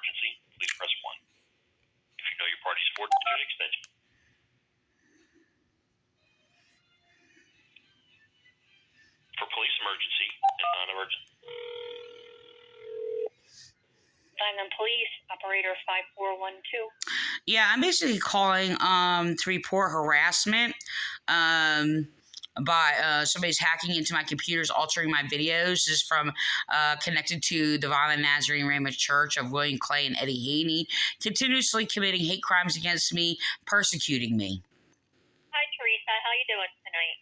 emergency, please press 1. If you know your party's 4-digit extension. For police emergency and non-emergency. Vineland Police, operator 5412. Yeah, I'm basically calling to report harassment by somebody's hacking into my computers, altering my videos. This is from connected to the Vineland Nazarene Rama Church of William Clay and Eddie Haney, continuously committing hate crimes against me, persecuting me. Hi, Teresa. How you doing tonight?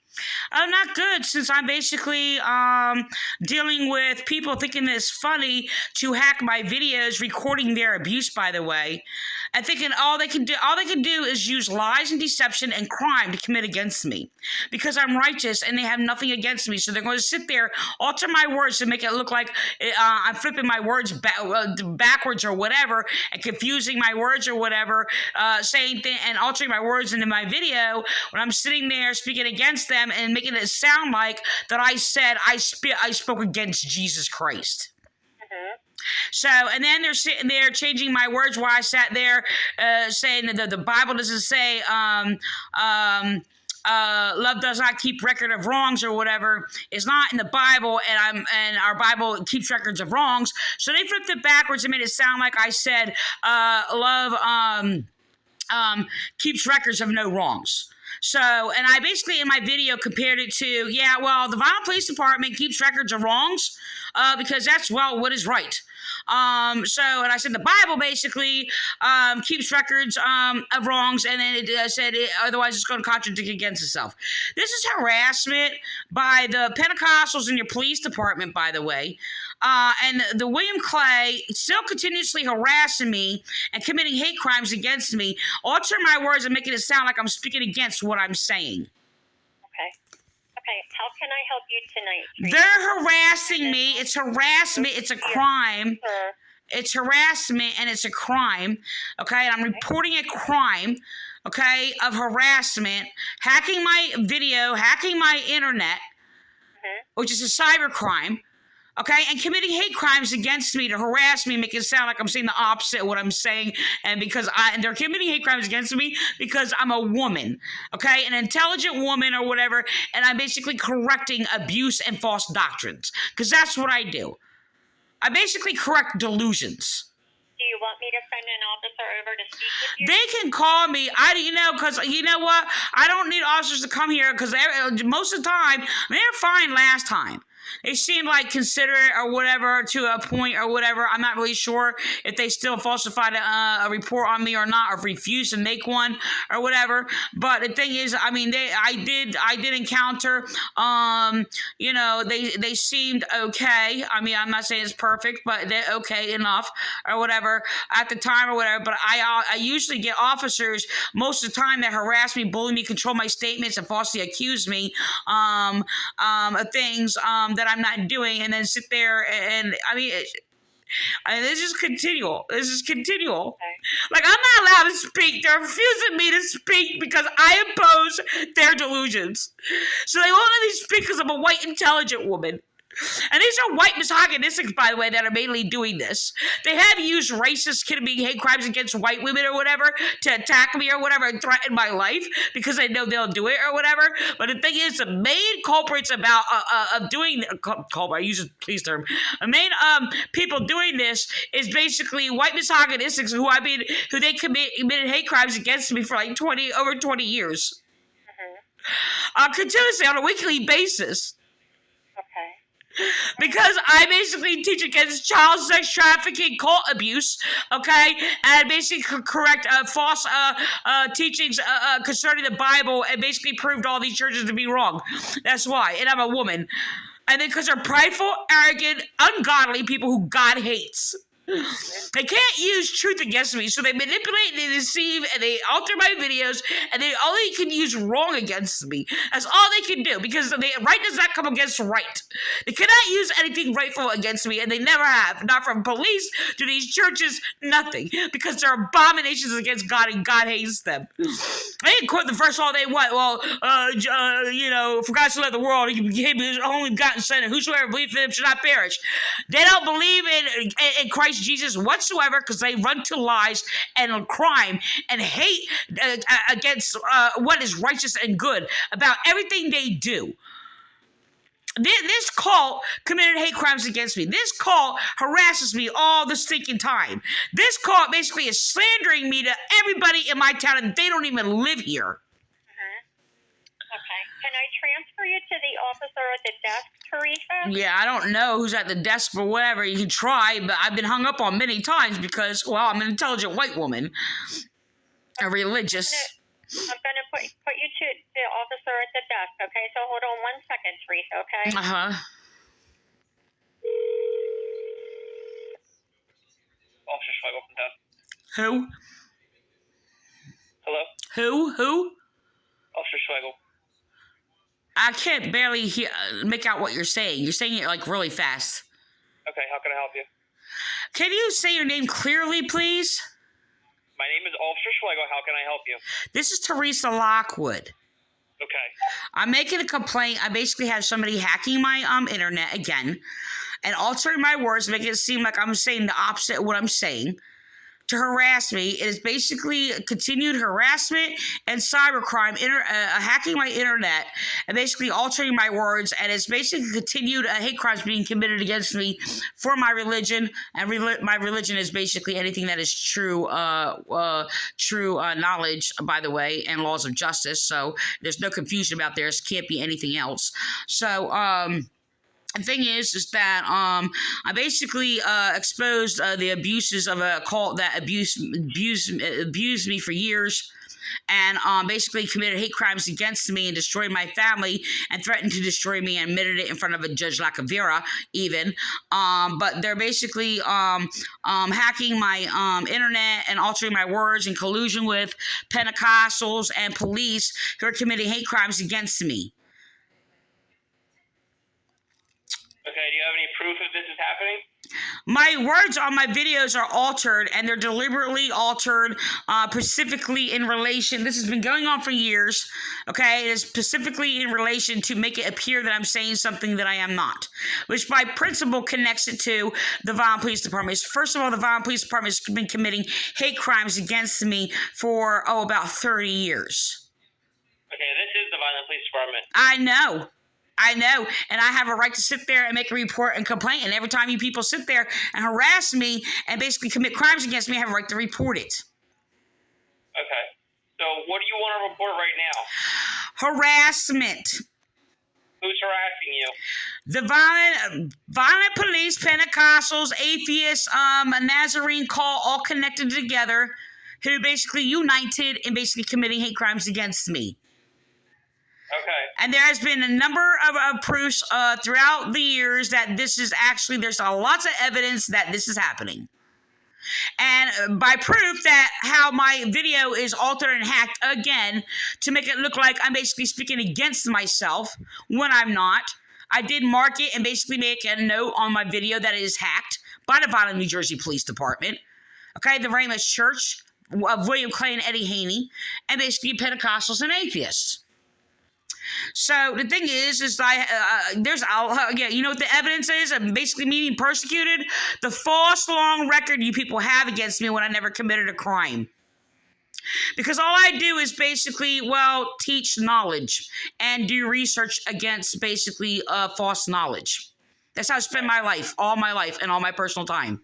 Oh, not good, since I'm basically dealing with people thinking it's funny to hack my videos, recording their abuse, by the way, and thinking all they can do is use lies and deception and crime to commit against me, because I'm righteous and they have nothing against me. So they're going to sit there, alter my words to make it look like I'm flipping my words backwards or whatever, and confusing my words or whatever, saying and altering my words into my video when I'm sitting there speaking against them and making it sound like that I said I spoke against Jesus Christ. Mm-hmm. So, and then they're sitting there changing my words while I sat there saying that the Bible doesn't say love does not keep record of wrongs or whatever. It's not in the Bible, and our Bible keeps records of wrongs. So they flipped it backwards and made it sound like I said love keeps records of no wrongs. So, and I basically in my video compared it to, yeah, well, the Vineland Police Department keeps records of wrongs because that's, well, what is right. So, and I said the Bible basically keeps records of wrongs, and then it said otherwise it's going to contradict against itself. This is harassment by the Pentecostals in your police department, by the way. And the William Clay still continuously harassing me and committing hate crimes against me, altering my words and making it sound like I'm speaking against what I'm saying. Okay, how can I help you tonight? They're harassing me. It's harassment. It's a crime. It's harassment and it's a crime. Okay, and I'm reporting a crime, okay, of harassment, hacking my video, hacking my internet, which is a cyber crime. Okay, and committing hate crimes against me to harass me, make it sound like I'm saying the opposite of what I'm saying, and they're committing hate crimes against me because I'm a woman, okay, an intelligent woman or whatever, and I'm basically correcting abuse and false doctrines, because that's what I do. I basically correct delusions. Do you want me to send an officer over to speak with you? They can call me. Because you know what? I don't need officers to come here because most of the time, they're fine last time. They seem like considerate or whatever to a point or whatever. I'm not really sure if they still falsified a report on me or not, or if refused to make one or whatever. But the thing is, I mean, I did encounter, they seemed okay. I mean, I'm not saying it's perfect, but they're okay enough or whatever at the time or whatever. But I usually get officers most of the time that harass me, bully me, control my statements, and falsely accuse me of things that I'm not doing, and then sit there and this is continual. This is continual. Okay. Like, I'm not allowed to speak. They're refusing me to speak because I impose their delusions. So they won't let me speak because I'm a white, intelligent woman. And these are white misogynistics, by the way, that are mainly doing this. They have used racist, committing hate crimes against white women or whatever to attack me or whatever and threaten my life because they know they'll do it or whatever. But the thing is, the main culprits about of doing culprit, I use a police term. The main people doing this is basically white misogynistics who they committed hate crimes against me for like over 20 years, continuously on a weekly basis. Okay. Because I basically teach against child sex trafficking, cult abuse, okay, and basically correct false teachings concerning the Bible, and basically proved all these churches to be wrong. That's why. And I'm a woman. And then because they're prideful, arrogant, ungodly people who God hates. They can't use truth against me, so they manipulate, they deceive, and they alter my videos, and they only can use wrong against me. That's all they can do, because right does not come against right. They cannot use anything rightful against me, and they never have. Not from police to these churches, nothing, because they're abominations against God, and God hates them. They can quote the verse all they want. Well, for God so loved the world, he gave his only begotten Son, and whosoever believes in him should not perish. They don't believe in Christ Christ Jesus whatsoever because they run to lies and crime and hate against what is righteous and good about everything they do. This cult committed hate crimes against me. This cult harasses me all the stinking time. This cult basically is slandering me to everybody in my town, and they don't even live here. Okay. Can I transfer you to the officer at the desk, Teresa? Yeah, I don't know who's at the desk or whatever. You can try, but I've been hung up on many times because, well, I'm an intelligent white woman, a religious. I'm going to put you to the officer at the desk, okay? So hold on 1 second, Teresa, okay? Uh-huh. Officer Schweigel from desk. Who? Hello? Who? Officer Schweigel. I can't barely make out what you're saying. You're saying it like really fast. Okay, how can I help you? Can you say your name clearly, please? My name is Officer Schweigel. How can I help you? This is Teresa Lockwood. Okay. I'm making a complaint. I basically have somebody hacking my internet again and altering my words, making it seem like I'm saying the opposite of what I'm saying to harass me. It is basically continued harassment and cybercrime, hacking my internet and basically altering my words. And it's basically continued hate crimes being committed against me for my religion. And my religion is basically anything that is true knowledge, by the way, and laws of justice. So there's no confusion about this. Can't be anything else. So, the thing is that I basically exposed the abuses of a cult that abused me for years, and basically committed hate crimes against me and destroyed my family and threatened to destroy me and admitted it in front of a Judge Lacavera even. But they're basically hacking my internet and altering my words in collusion with Pentecostals and police who are committing hate crimes against me. Okay, do you have any proof of this is happening? My words on my videos are altered, and they're deliberately altered specifically in relation. This has been going on for years, okay? It is specifically in relation to make it appear that I'm saying something that I am not, which by principle connects it to the Vineland Police Department. First of all, the Vineland Police Department has been committing hate crimes against me for, about 30 years. Okay, this is the Vineland Police Department. I know, and I have a right to sit there and make a report and complaint, and every time you people sit there and harass me and basically commit crimes against me, I have a right to report it. Okay, so what do you want to report right now? Harassment. Who's harassing you? The violent police, Pentecostals, atheists, a Nazarene cult, all connected together, who basically united in basically committing hate crimes against me. Okay. And there has been a number of proofs throughout the years that this is actually, there's lots of evidence that this is happening. And by proof that how my video is altered and hacked again to make it look like I'm basically speaking against myself when I'm not, I did mark it and basically make a note on my video that it is hacked by the Vineland, New Jersey Police Department. Okay, the Ramus Church of William Clay and Eddie Haney, and basically Pentecostals and atheists. So the thing is you know what the evidence is? I'm basically me being persecuted. The false long record you people have against me when I never committed a crime. Because all I do is basically, teach knowledge and do research against basically false knowledge. That's how I spend my life, all my life, and all my personal time.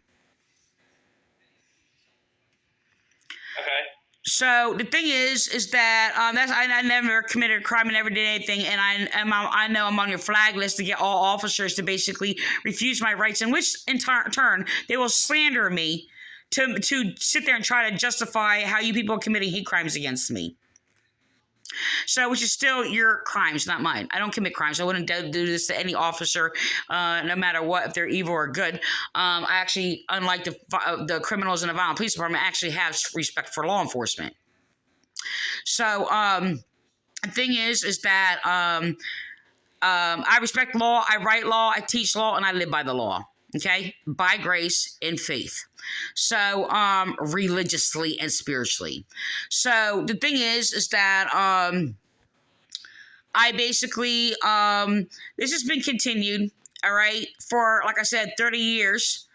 Okay. So the thing is that I never committed a crime and never did anything, and I know I'm on your flag list to get all officers to basically refuse my rights, in which in turn they will slander me to sit there and try to justify how you people are committing hate crimes against me. So, which is still your crimes, not mine. I don't commit crimes. I wouldn't do this to any officer, no matter what, if they're evil or good. I actually, unlike the criminals in the Vineland Police Department, actually have respect for law enforcement. So, the thing is that I respect law, I write law, I teach law, and I live by the law. Okay? By grace and faith. So, religiously and spiritually. So, the thing is that, I basically, this has been continued, all right, for, like I said, 30 years.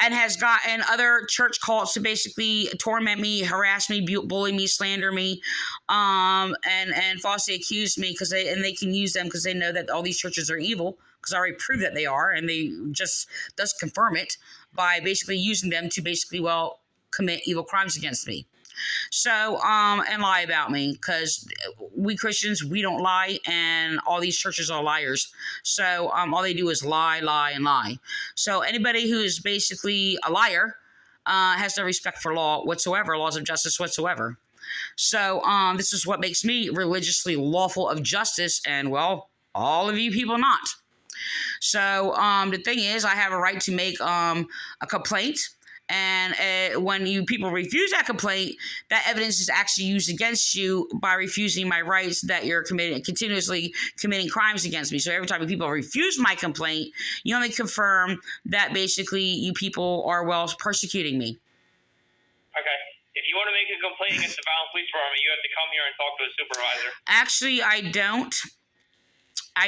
and has gotten other church cults to basically torment me, harass me, bully me, slander me, and falsely accuse me because they can use them because they know that all these churches are evil, because I already proved that they are, and they just thus confirm it by basically using them to basically, well, commit evil crimes against me. So, and lie about me, because we Christians, we don't lie, and all these churches are liars. So, all they do is lie, lie, and lie. So, anybody who is basically a liar has no respect for law whatsoever, laws of justice whatsoever. So, this is what makes me religiously lawful of justice, and, well, all of you people not. So, the thing is, I have a right to make a complaint. And when you people refuse that complaint, that evidence is actually used against you by refusing my rights, that you're continuously committing crimes against me. So every time people refuse my complaint, you only confirm that basically you people are, well, persecuting me. Okay. If you want to make a complaint against the Vineland Police Department, you have to come here and talk to a supervisor. Actually, I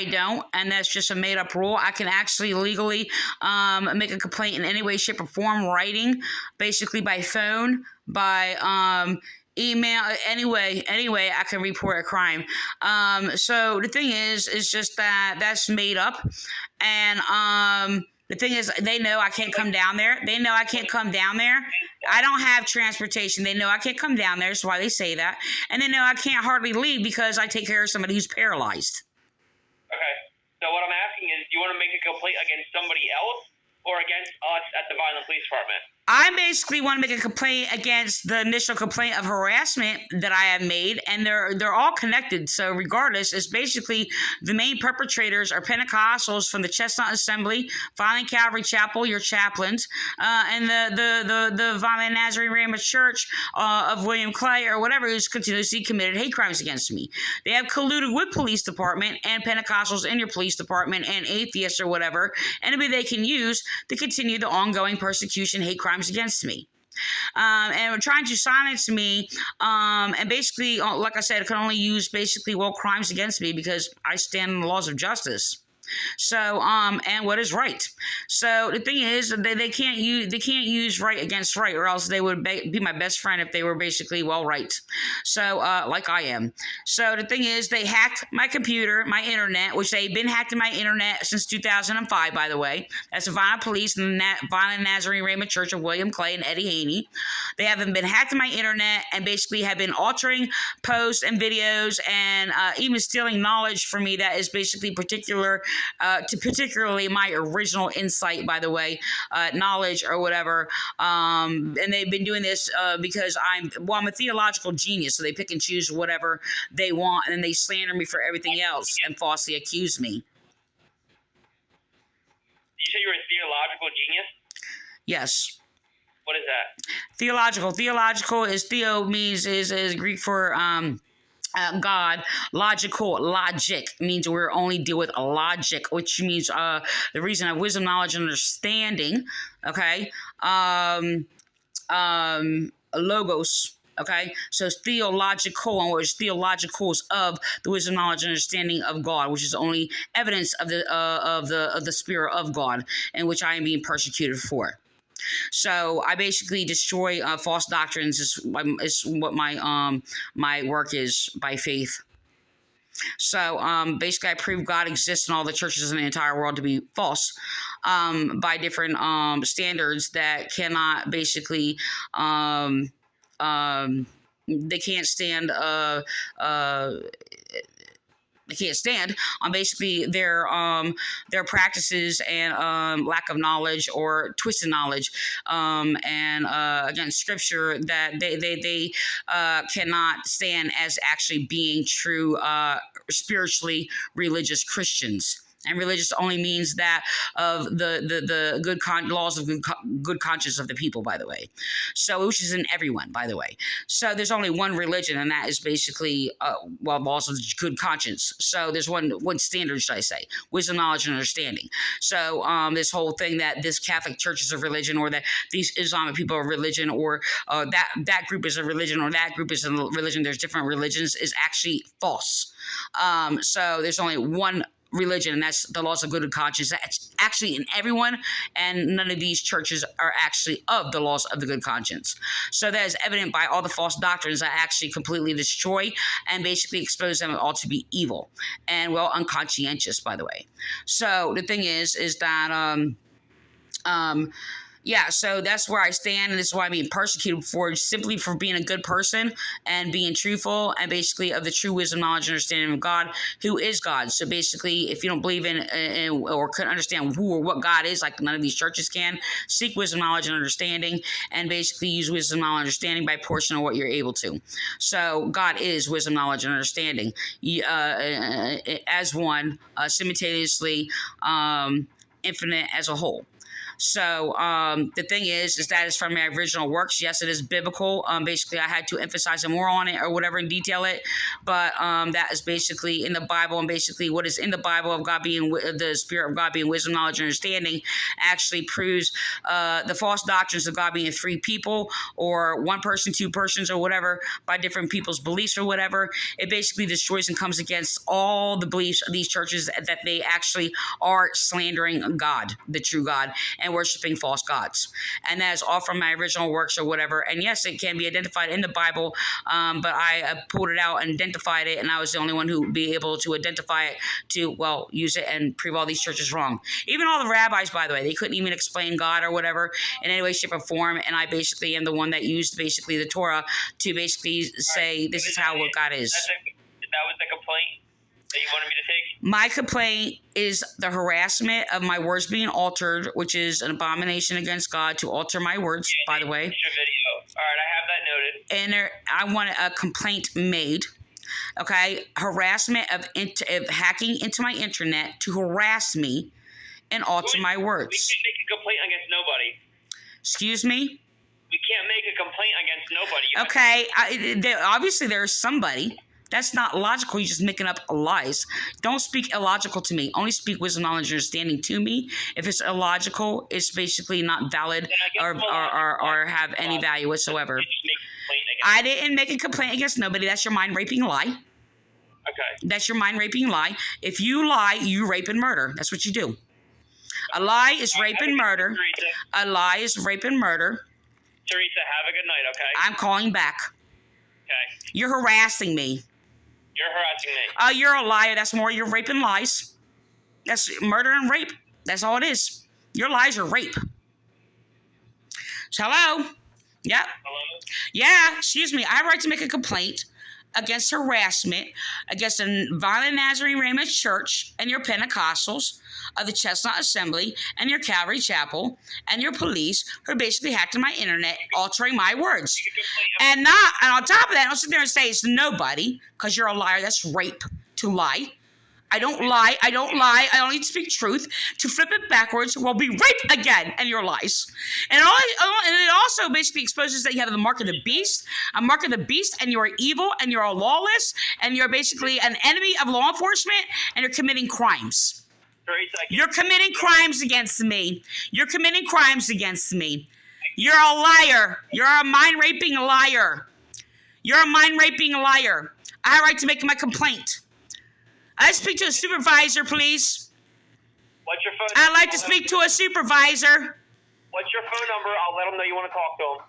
don't, and that's just a made-up rule. I can actually legally make a complaint in any way, shape, or form, writing, basically by phone, by email, anyway, I can report a crime. So the thing is just that that's made up, and the thing is, they know I can't come down there. They know I can't come down there. I don't have transportation. They know I can't come down there. That's why they say that. And they know I can't hardly leave because I take care of somebody who's paralyzed. Okay. So what I'm asking is, do you want to make a complaint against somebody else or against us at the Vineland Police Department? I basically want to make a complaint against the initial complaint of harassment that I have made, and they're all connected. So regardless, it's basically the main perpetrators are Pentecostals from the Chestnut Assembly, Vineland Calvary Chapel, your chaplains, and the Vineland Nazarene Rhema Church of William Clay or whatever, who's continuously committed hate crimes against me. They have colluded with police department and Pentecostals in your police department and atheists or whatever, anybody they can use to continue the ongoing persecution, hate crimes against me. And we're trying to silence me, and basically, like I said, it can only use basically, well, crimes against me because I stand in the laws of justice. So, and what is right. So the thing is, they can't use right against right, or else they would be my best friend if they were basically, well, right. So, like I am. So the thing is, they hacked my computer, my internet, which they've been hacking my internet since 2005, by the way. That's the Vineland Police and the Vineland Nazarene Rhema Church of William Clay and Eddie Haney. They haven't been hacking my internet and basically have been altering posts and videos and even stealing knowledge from me that is basically particularly my original insight, by the way, knowledge or whatever. And they've been doing this because I'm a theological genius, so they pick and choose whatever they want, and then they slander me for everything else and falsely accuse me. You say you're a theological genius? Yes. What is that? Theological is is Greek for God. Logic means we're only deal with logic, which means the reason of wisdom, knowledge, and understanding. Okay, logos. Okay, so it's theological, and what is theological is of the wisdom, knowledge, and understanding of God, which is only evidence of the Spirit of God, and which I am being persecuted for. So I basically destroy false doctrines. Is what my work is by faith. So basically, I prove God exists in all the churches in the entire world to be false by different standards that cannot basically they can't stand. They can't stand on basically their practices and lack of knowledge or twisted knowledge, and again, scripture that they cannot stand as actually being true spiritually religious Christians. And religious only means that of the good laws of good conscience of the people, by the way. So, which is in everyone, by the way. So there's only one religion, and that is basically, laws of good conscience. So there's one standard, should I say, wisdom, knowledge, and understanding. So this whole thing that this Catholic Church is a religion, or that these Islamic people are a religion, or that group is a religion, or that group is a religion, there's different religions, is actually false. So there's only one religion, and that's the laws of good conscience. That's actually in everyone, and none of these churches are actually of the laws of the good conscience. So that is evident by all the false doctrines that actually completely destroy and basically expose them all to be evil and, well, unconscientious, by the way. So the thing is that yeah, so that's where I stand, and this is why I'm being persecuted for, simply for being a good person and being truthful and basically of the true wisdom, knowledge, and understanding of God, who is God. So basically, if you don't believe in or couldn't understand who or what God is, like none of these churches can, seek wisdom, knowledge, and understanding, and basically use wisdom, knowledge, and understanding by portion of what you're able to. So God is wisdom, knowledge, and understanding as one, simultaneously infinite as a whole. So the thing is that is from my original works. Yes, it is biblical. Basically, I had to emphasize more on it or whatever and detail it. But that is basically in the Bible, and basically what is in the Bible of God being the Spirit of God being wisdom, knowledge, and understanding actually proves the false doctrines of God being three people or one person, two persons, or whatever by different people's beliefs or whatever. It basically destroys and comes against all the beliefs of these churches that they actually are slandering God, the true God, and worshiping false gods. And that is all from my original works or whatever. And yes, it can be identified in the Bible, but I pulled it out and identified it, and I was the only one who would be able to identify it to, well, use it and prove all these churches wrong. Even all the rabbis, by the way, they couldn't even explain God or whatever in any way, shape, or form, and I basically am the one that used basically the Torah to basically say this is how what God is. That was the complaint that you wanted me to take? My complaint is the harassment of my words being altered, which is an abomination against God to alter my words, by the way. Your video. All right, I have that noted. And I want a complaint made. Okay, harassment of hacking into my internet to harass me and alter my words. We can't make a complaint against nobody. Excuse me? We can't make a complaint against nobody. Okay, obviously there's somebody. That's not logical. You're just making up lies. Don't speak illogical to me. Only speak wisdom, knowledge, and understanding to me. If it's illogical, it's basically not valid or have any value whatsoever. I didn't make a complaint against nobody. That's your mind-raping lie. Okay. That's your mind-raping lie. If you lie, you rape and murder. That's what you do. A lie is rape and murder. A lie is rape and murder. Teresa, have a good night, okay? I'm calling back. Okay. You're harassing me. You're harassing me. You're a liar. That's more. You're raping lies. That's murder and rape. That's all it is. Your lies are rape. So, hello? Yep. Hello? Yeah, excuse me. I have a right to make a complaint against harassment against the Vineland Nazarene Raymond Church and your Pentecostals of the Chestnut Assembly and your Calvary Chapel and your police who basically hacked in my internet, altering my words. And on top of that, don't sit there and say it's nobody, because you're a liar. That's rape to lie. I don't lie. I only speak truth. To flip it backwards will be rape again, and your lies. And it also basically exposes that you have the mark of the beast, a mark of the beast, and you're evil, and you're lawless, and you're basically an enemy of law enforcement, and you're committing crimes. You're committing crimes against me. You're committing crimes against me. You're a liar. You're a mind-raping liar. You're a mind-raping liar. I have a right to make my complaint. I'd speak to a supervisor, please. What's your phone number? I'd like to speak to a supervisor. What's your phone number? I'll let them know you want to talk to them.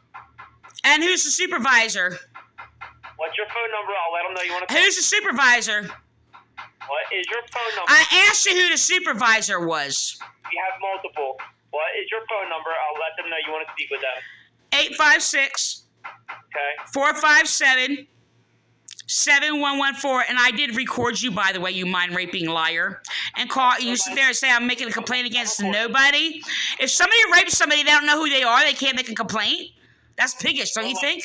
And who's the supervisor? What's your phone number? I'll let them know you want to talk to them. Who's the supervisor? What is your phone number? I asked you who the supervisor was. We have multiple. What is your phone number? I'll let them know you want to speak with them. 856 Okay. 457 7114, and I did record you, by the way, you mind-raping liar, and you sit there and say I'm making a complaint against nobody. If somebody rapes somebody, they don't know who they are, they can't make a complaint. That's piggish, don't you think?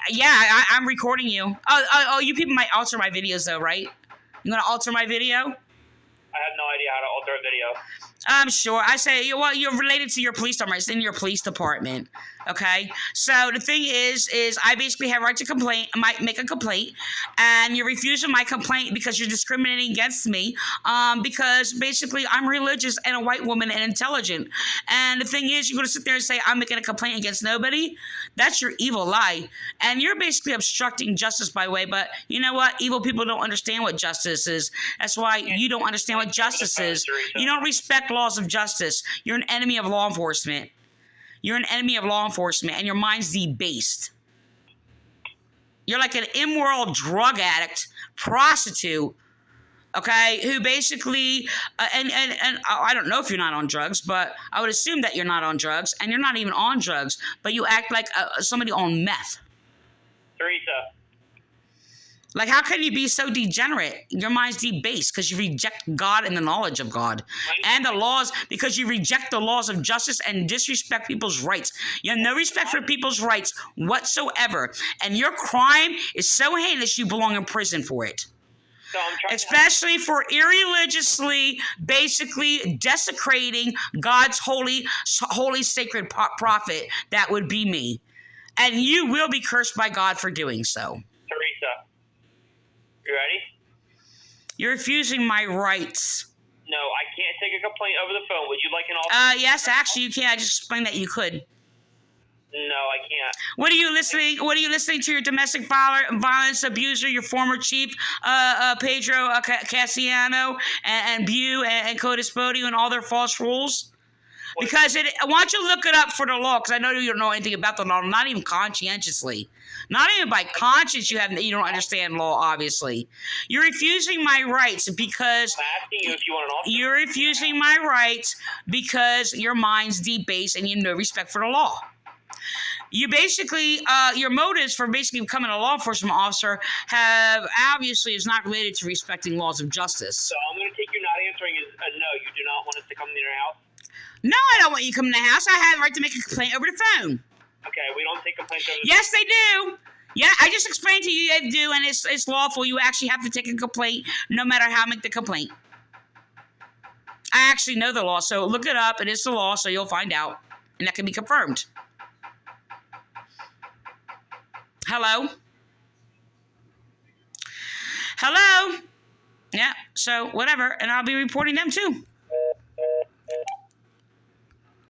Yeah, I'm recording you. Oh, you people might alter my videos, though, right? You gonna alter my video? I have no idea how to alter a video. I'm sure. I say, well, you're related to your police department. It's in your police department. Okay. So the thing is I basically have right to complain. I might make a complaint, and you're refusing my complaint because you're discriminating against me. Because basically I'm religious and a white woman and intelligent. And the thing is, you're going to sit there and say I'm making a complaint against nobody. That's your evil lie, and you're basically obstructing justice by way. But you know what? Evil people don't understand what justice is. That's why you don't understand what justice is. You don't respect laws of justice. You're an enemy of law enforcement. You're an enemy of law enforcement, and your mind's debased. You're like an immoral drug addict, prostitute, okay, who basically, and I don't know if you're not on drugs, but I would assume that you're not on drugs, and you're not even on drugs, but you act like somebody on meth. Teresa. Like, how can you be so degenerate? Your mind's debased because you reject God and the knowledge of God and the laws, because you reject the laws of justice and disrespect people's rights. You have no respect for people's rights whatsoever. And your crime is so heinous you belong in prison for it. So Especially for irreligiously, basically desecrating God's holy sacred prophet. That would be me. And you will be cursed by God for doing so. Teresa. You ready? You're refusing my rights. No, I can't take a complaint over the phone. Would you like an alter? Yes, actually you can. I just explained that you could. No, I can't. What are you listening to your domestic violence abuser, your former chief, Pedro Cassiano, and Bew and Codispodio and all their false rules? Because why don't you look it up for the law? Because I know you don't know anything about the law, not even conscientiously. Not even by conscience you don't understand law, obviously. You're refusing my rights because... I'm asking you if you want an alter. You're refusing my rights because your mind's debased and you have no respect for the law. You basically, your motives for basically becoming a law enforcement officer obviously is not related to respecting laws of justice. So I'm going to take you not answering as a no. You do not want us to come to your house? No, I don't want you to come in the house. I have the right to make a complaint over the phone. Okay, we don't take complaints over the Yes, they do. Yeah, I just explained to you they do, and it's lawful. You actually have to take a complaint no matter how I make the complaint. I actually know the law, so look it up. It is the law, so you'll find out, and that can be confirmed. Hello? Hello? Yeah, so whatever, and I'll be reporting them too.